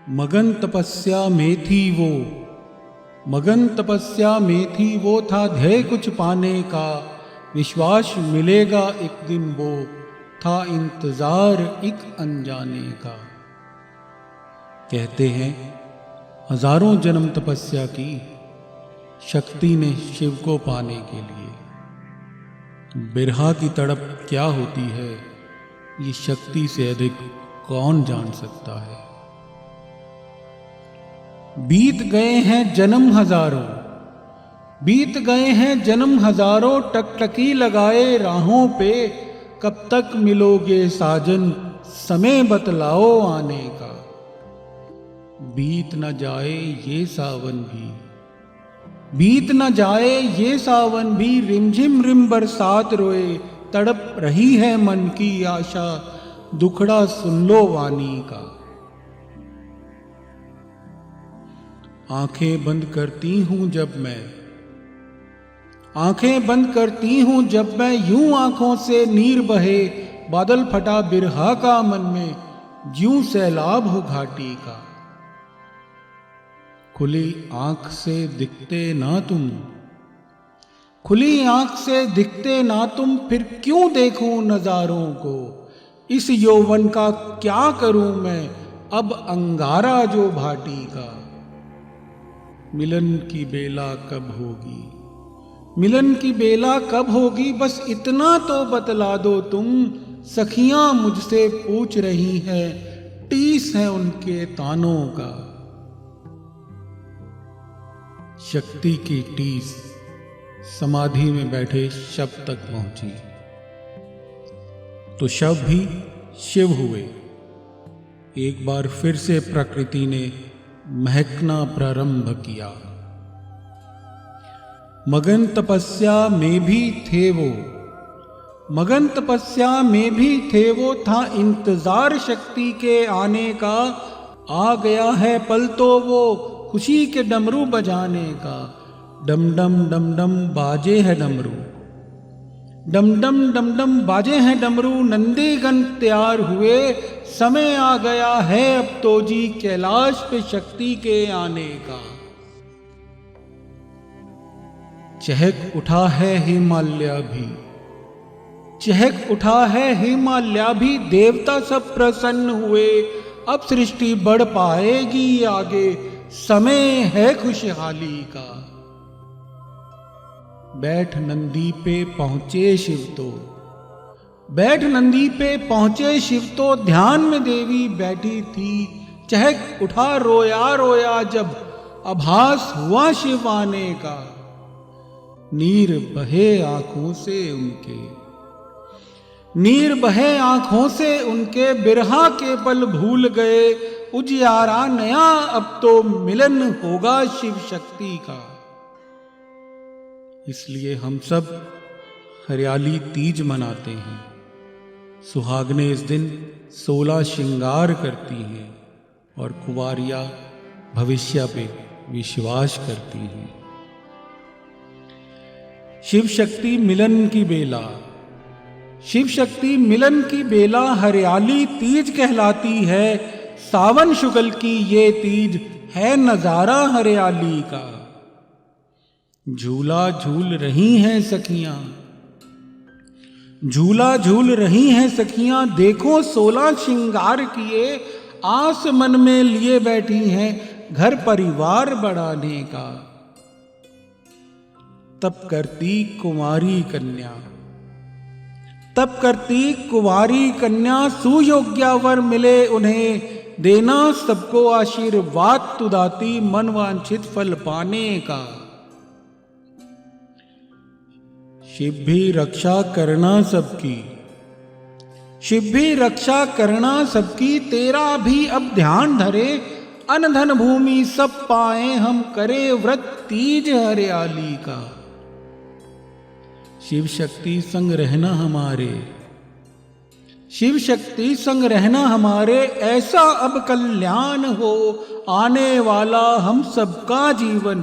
मगन तपस्या में थी वो, मगन तपस्या में थी वो, था ध्येय कुछ पाने का, विश्वास मिलेगा एक दिन वो, था इंतजार एक अनजाने का। कहते हैं हजारों जन्म तपस्या की शक्ति ने शिव को पाने के लिए। बिरहा की तड़प क्या होती है ये शक्ति से अधिक कौन जान सकता है। बीत गए हैं जन्म हजारों, बीत गए हैं जन्म हजारों, टकटकी लगाए राहों पे, कब तक मिलोगे साजन, समय बतलाओ आने का। बीत न जाए ये सावन भी, बीत न जाए ये सावन भी, रिमझिम रिम बरसात रोए, तड़प रही है मन की आशा, दुखड़ा सुन लो वाणी का। आंखें बंद करती हूं जब मैं, आंखें बंद करती हूं जब मैं, यूं आंखों से नीर बहे, बादल फटा बिरहा का मन में, ज्यूं सैलाब हो घाटी का। खुली आंख से दिखते ना तुम, खुली आंख से दिखते ना तुम, फिर क्यों देखूं नजारों को, इस यौवन का क्या करूं मैं, अब अंगारा जो भाटी का। मिलन की बेला कब होगी, मिलन की बेला कब होगी, बस इतना तो बतला दो तुम, सखियां मुझसे पूछ रही हैं, टीस है उनके तानों का। शक्ति की टीस समाधि में बैठे शव तक पहुंची, तो शव भी शिव हुए। एक बार फिर से प्रकृति ने महकना प्रारंभ किया। मगन तपस्या में भी थे वो, मगन तपस्या में भी थे वो, था इंतजार शक्ति के आने का। आ गया है पल तो वो, खुशी के डमरू बजाने का। डम डम डम डम बाजे है डमरू, डम डम डम डम बाजे हैं डमरू, नंदीगण तैयार हुए, समय आ गया है अब तो जी, कैलाश पे शक्ति के आने का। चहक उठा है हिमालय भी, चहक उठा है हिमालय भी, देवता सब प्रसन्न हुए, अब सृष्टि बढ़ पाएगी आगे, समय है खुशहाली का। बैठ नंदी पे पहुंचे शिव तो, बैठ नंदी पे पहुंचे शिव तो, ध्यान में देवी बैठी थी, चहक उठा रोया रोया जब, आभास हुआ शिव आने का। नीर बहे आंखों से उनके, नीर बहे आंखों से उनके, बिरहा के पल भूल गए, उजियारा नया अब तो मिलन होगा शिव शक्ति का। इसलिए हम सब हरियाली तीज मनाते हैं। सुहागने इस दिन 16 श्रृंगार करती हैं और कुंवारियां भविष्य पे विश्वास करती हैं। शिव शक्ति मिलन की बेला, शिव शक्ति मिलन की बेला, हरियाली तीज कहलाती है। सावन शुक्ल की ये तीज है नजारा हरियाली का। झूला झूल रही हैं सखियां, झूला झूल रही हैं सखियां, देखो 16 श्रृंगार किए, आस मन में लिए बैठी हैं, घर परिवार बढ़ाने का। तब करती कुंवारी कन्या, तब करती कुंवारी कन्या, सुयोग्य वर मिले उन्हें, देना सबको आशीर्वाद तुदाती, मन वांछित फल पाने का। शिव भी रक्षा करना सबकी, शिव भी रक्षा करना सबकी, तेरा भी अब ध्यान धरे, अन धन भूमि सब पाए हम, करे व्रत तीज हरियाली का। शिव शक्ति संग रहना हमारे, शिव शक्ति संग रहना हमारे, ऐसा अब कल्याण हो, आने वाला हम सबका जीवन,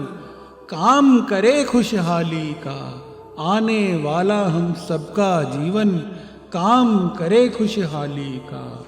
काम करे खुशहाली का। आने वाला हम सबका जीवन, काम करे खुशहाली का।